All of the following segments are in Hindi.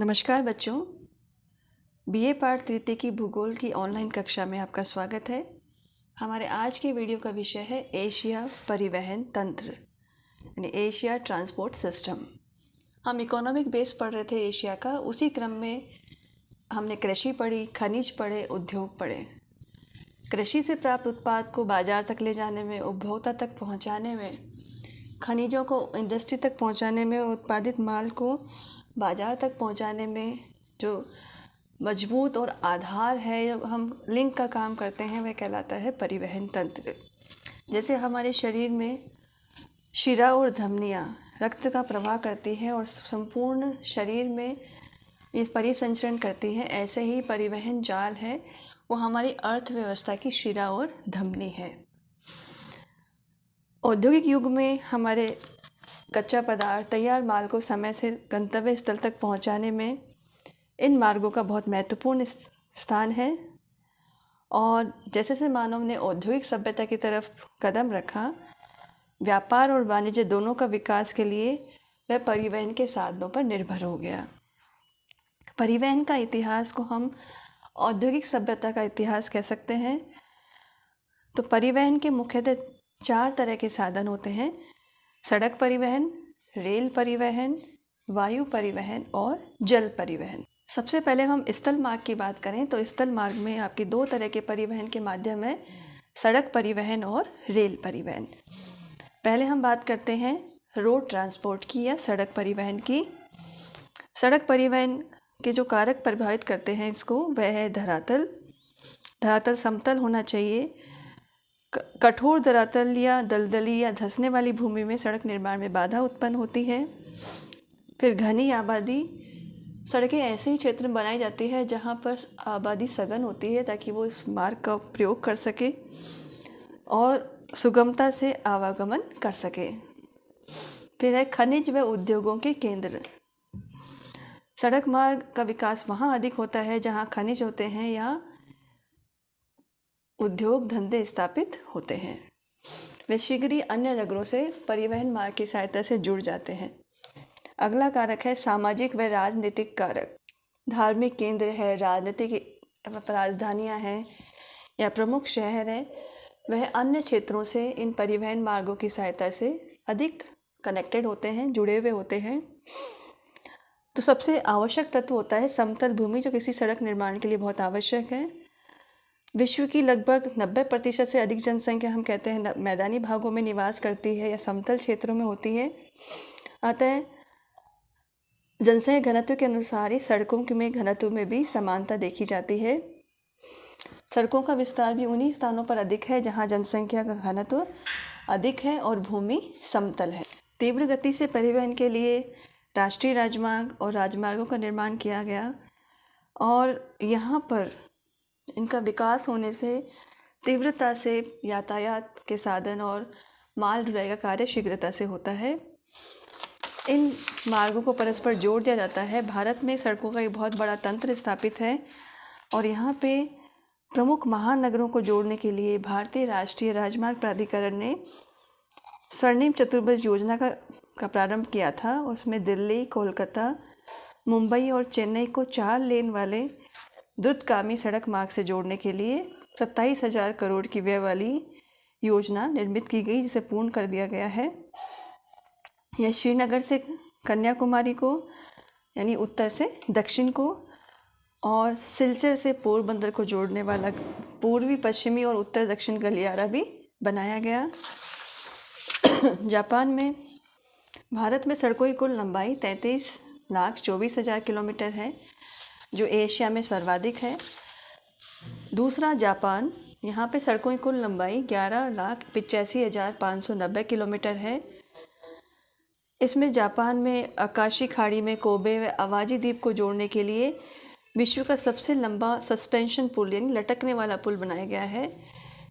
नमस्कार बच्चों, बीए पाठ तृतीय की भूगोल की ऑनलाइन कक्षा में आपका स्वागत है। हमारे आज के वीडियो का विषय है एशिया परिवहन तंत्र यानी एशिया ट्रांसपोर्ट सिस्टम। हम इकोनॉमिक बेस पढ़ रहे थे एशिया का, उसी क्रम में हमने कृषि पढ़ी, खनिज पढ़े, उद्योग पढ़े। कृषि से प्राप्त उत्पाद को बाजार तक ले जाने में, उपभोक्ता तक पहुंचाने में, खनिजों को इंडस्ट्री तक पहुंचाने में, उत्पादित माल को बाजार तक पहुंचाने में जो मजबूत और आधार है, जो हम लिंक का काम करते हैं, वह कहलाता है परिवहन तंत्र। जैसे हमारे शरीर में शिरा और धमनियाँ रक्त का प्रवाह करती है और संपूर्ण शरीर में ये परिसंचरण करती है, ऐसे ही परिवहन जाल है वो हमारी अर्थव्यवस्था की शिरा और धमनी है। औद्योगिक युग में हमारे कच्चा पदार्थ, तैयार माल को समय से गंतव्य स्थल तक पहुंचाने में इन मार्गों का बहुत महत्वपूर्ण स्थान है। और जैसे जैसे मानव ने औद्योगिक सभ्यता की तरफ कदम रखा, व्यापार और वाणिज्य दोनों का विकास के लिए वह परिवहन के साधनों पर निर्भर हो गया। परिवहन का इतिहास को हम औद्योगिक सभ्यता का इतिहास कह सकते हैं। तो परिवहन के मुख्यतः 4 तरह के साधन होते हैं: सड़क परिवहन, रेल परिवहन, वायु परिवहन और जल परिवहन। सबसे पहले हम स्थल मार्ग की बात करें तो स्थल मार्ग में आपकी 2 तरह के परिवहन के माध्यम है: सड़क परिवहन और रेल परिवहन। पहले हम बात करते हैं रोड ट्रांसपोर्ट की या सड़क परिवहन की। सड़क परिवहन के जो कारक प्रभावित करते हैं इसको, वह है धरातल। धरातल समतल होना चाहिए। कठोर धरातल या दलदली या धंसने वाली भूमि में सड़क निर्माण में बाधा उत्पन्न होती है। फिर घनी आबादी। सड़कें ऐसे ही क्षेत्र में बनाई जाती है जहाँ पर आबादी सघन होती है ताकि वो इस मार्ग का प्रयोग कर सके और सुगमता से आवागमन कर सके। फिर है खनिज व उद्योगों के केंद्र। सड़क मार्ग का विकास वहाँ अधिक होता है जहाँ खनिज होते हैं या उद्योग धंधे स्थापित होते हैं। वे शीघ्र ही अन्य नगरों से परिवहन मार्ग की सहायता से जुड़ जाते हैं। अगला कारक है सामाजिक व राजनीतिक कारक। धार्मिक केंद्र है, राजनीतिक राजधानियाँ हैं या प्रमुख शहर है, वह अन्य क्षेत्रों से इन परिवहन मार्गों की सहायता से अधिक कनेक्टेड होते हैं, जुड़े हुए होते हैं। तो सबसे आवश्यक तत्व होता है समतल भूमि, जो किसी सड़क निर्माण के लिए बहुत आवश्यक है। विश्व की लगभग 90% से अधिक जनसंख्या, हम कहते हैं, मैदानी भागों में निवास करती है या समतल क्षेत्रों में होती है। अतः जनसंख्या घनत्व के अनुसार ही सड़कों में घनत्व में भी समानता देखी जाती है। सड़कों का विस्तार भी उन्हीं स्थानों पर अधिक है जहां जनसंख्या का घनत्व अधिक है और भूमि समतल है। तीव्र गति से परिवहन के लिए राष्ट्रीय राजमार्ग और राजमार्गों का निर्माण किया गया और यहाँ पर इनका विकास होने से तीव्रता से यातायात के साधन और माल ढुलाई का कार्य शीघ्रता से होता है। इन मार्गों को परस्पर जोड़ दिया जाता है। भारत में सड़कों का एक बहुत बड़ा तंत्र स्थापित है और यहाँ पे प्रमुख महानगरों को जोड़ने के लिए भारतीय राष्ट्रीय राजमार्ग प्राधिकरण ने स्वर्णिम चतुर्भुज योजना का प्रारंभ किया था। उसमें दिल्ली, कोलकाता, मुंबई और चेन्नई को 4 लेन वाले द्रुतगामी सड़क मार्ग से जोड़ने के लिए 27,000 करोड़ की व्यय वाली योजना निर्मित की गई, जिसे पूर्ण कर दिया गया है। यह श्रीनगर से कन्याकुमारी को यानी उत्तर से दक्षिण को और सिलचर से पोरबंदर को जोड़ने वाला पूर्वी, पश्चिमी और उत्तर दक्षिण गलियारा भी बनाया गया। जापान में भारत में सड़कों की कुल लंबाई 33,24,000 किलोमीटर है, जो एशिया में सर्वाधिक है। दूसरा जापान, यहाँ पे सड़कों की कुल लंबाई 11,85,590 किलोमीटर है। इसमें जापान में आकाशी खाड़ी में कोबे व अवाजी द्वीप को जोड़ने के लिए विश्व का सबसे लंबा सस्पेंशन पुल यानी लटकने वाला पुल बनाया गया है,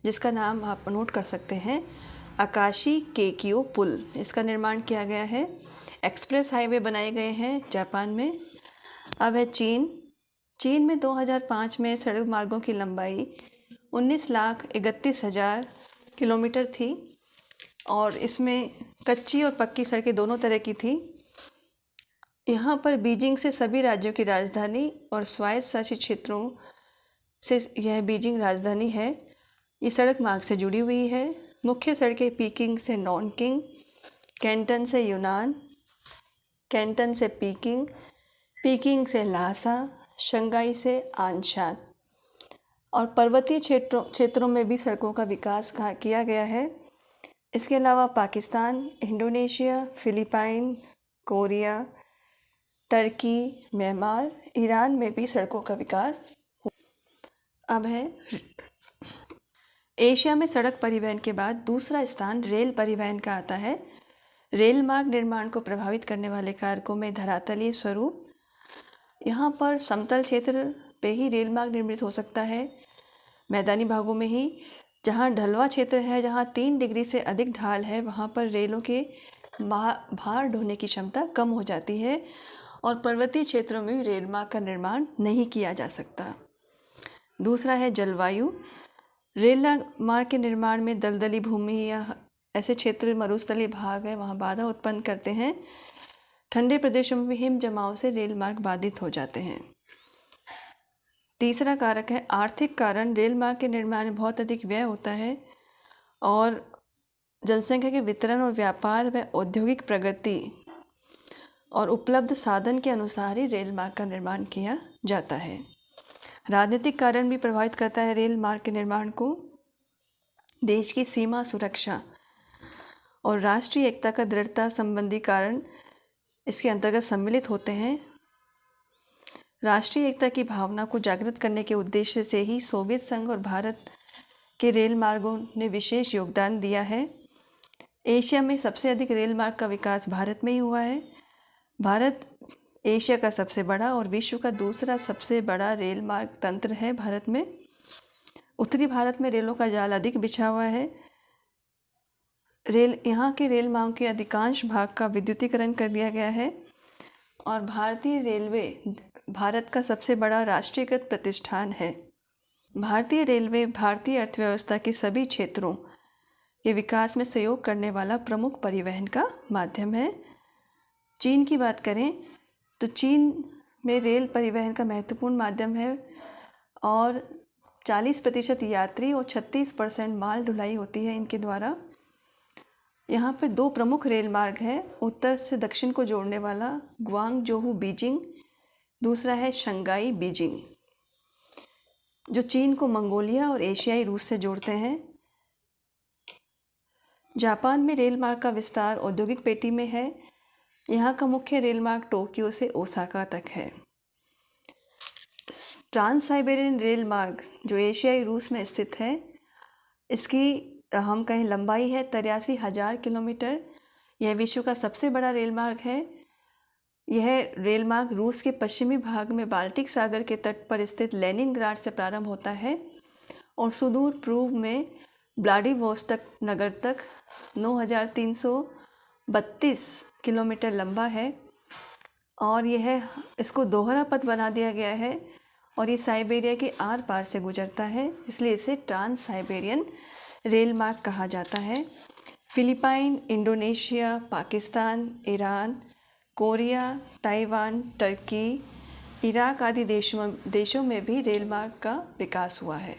जिसका नाम आप नोट कर सकते हैं, आकाशी केकियो पुल। इसका निर्माण किया गया है। एक्सप्रेस हाईवे बनाए गए हैं जापान में। अब है चीन। चीन में 2005 में सड़क मार्गों की लंबाई 19,31,000 किलोमीटर थी और इसमें कच्ची और पक्की सड़कें दोनों तरह की थी। यहाँ पर बीजिंग से सभी राज्यों की राजधानी और स्वायत्त शासित क्षेत्रों से यह बीजिंग राजधानी है। ये सड़क मार्ग से जुड़ी हुई है। मुख्य सड़कें पीकिंग से नॉनकिंग, कैंटन से यूनान, कैंटन से पीकिंग, पीकिंग से ल्हासा, शंघाई से आनशान। और पर्वतीय क्षेत्रों में भी सड़कों का विकास किया गया है। इसके अलावा Pakistan, Indonesia, Philippine, Korea, Turkey, Myanmar, Iran में भी सड़कों का विकास अब है। एशिया में सड़क परिवहन के बाद दूसरा स्थान रेल परिवहन का आता है। रेल मार्ग निर्माण को प्रभावित करने वाले कारकों में धरातलीय स्वरूप, यहाँ पर समतल क्षेत्र पे ही रेल मार्ग निर्मित हो सकता है। मैदानी भागों में ही, जहाँ ढलवा क्षेत्र है, जहाँ 3 डिग्री से अधिक ढाल है, वहाँ पर रेलों के भार ढोने की क्षमता कम हो जाती है और पर्वतीय क्षेत्रों में रेल मार्ग का निर्माण नहीं किया जा सकता। दूसरा है जलवायु। रेल मार्ग के निर्माण में दलदली भूमि या ऐसे क्षेत्र, मरुस्थलीय भाग है, वहाँ बाधा उत्पन्न करते हैं। ठंडे प्रदेशों में भी हिम जमाव से रेल मार्ग बाधित हो जाते हैं। तीसरा कारक है आर्थिक कारण। रेल मार्ग के निर्माण में बहुत अधिक व्यय होता है और जनसंख्या के वितरण और व्यापार व औद्योगिक प्रगति और उपलब्ध साधन के अनुसार ही रेल मार्ग का निर्माण किया जाता है। राजनीतिक कारण भी प्रभावित करता है रेल मार्ग के निर्माण को। देश की सीमा सुरक्षा और राष्ट्रीय एकता का दृढ़ता संबंधी कारण इसके अंतर्गत सम्मिलित होते हैं। राष्ट्रीय एकता की भावना को जागृत करने के उद्देश्य से ही सोवियत संघ और भारत के रेल मार्गों ने विशेष योगदान दिया है। एशिया में सबसे अधिक रेल मार्ग का विकास भारत में ही हुआ है। भारत एशिया का सबसे बड़ा और विश्व का दूसरा सबसे बड़ा रेल मार्ग तंत्र है। भारत में उत्तरी भारत में रेलों का जाल अधिक बिछा हुआ है। यहाँ के रेल मार्ग के अधिकांश भाग का विद्युतीकरण कर दिया गया है और भारतीय रेलवे भारत का सबसे बड़ा राष्ट्रीयकृत प्रतिष्ठान है। भारतीय रेलवे भारतीय अर्थव्यवस्था के सभी क्षेत्रों के विकास में सहयोग करने वाला प्रमुख परिवहन का माध्यम है। चीन की बात करें तो चीन में रेल परिवहन का महत्वपूर्ण माध्यम है और 40% यात्री और 36% माल ढुलाई होती है इनके द्वारा। यहाँ पर 2 प्रमुख रेल मार्ग हैं, उत्तर से दक्षिण को जोड़ने वाला ग्वांगजोहू बीजिंग, दूसरा है शंघाई बीजिंग, जो चीन को मंगोलिया और एशियाई रूस से जोड़ते हैं। जापान में रेल मार्ग का विस्तार औद्योगिक पेटी में है। यहाँ का मुख्य रेल मार्ग टोक्यो से ओसाका तक है। ट्रांस साइबेरियन रेल मार्ग जो एशियाई रूस में स्थित है, इसकी हम कहें लंबाई है 83,000 किलोमीटर। यह विश्व का सबसे बड़ा रेल मार्ग है। यह रेल मार्ग रूस के पश्चिमी भाग में बाल्टिक सागर के तट पर स्थित लेनिनग्राड से प्रारंभ होता है और सुदूर पूर्व में व्लादिवोस्तोक नगर तक 9,332 किलोमीटर लंबा है और इसको दोहरा पथ बना दिया गया है और ये साइबेरिया के आर पार से गुजरता है, इसलिए इसे ट्रांस साइबेरियन रेल मार्ग कहा जाता है। Philippine, Indonesia, Pakistan, Iran, Korea, Taiwan, Turkey, Iraq आदि देशों में भी रेल मार्ग का विकास हुआ है।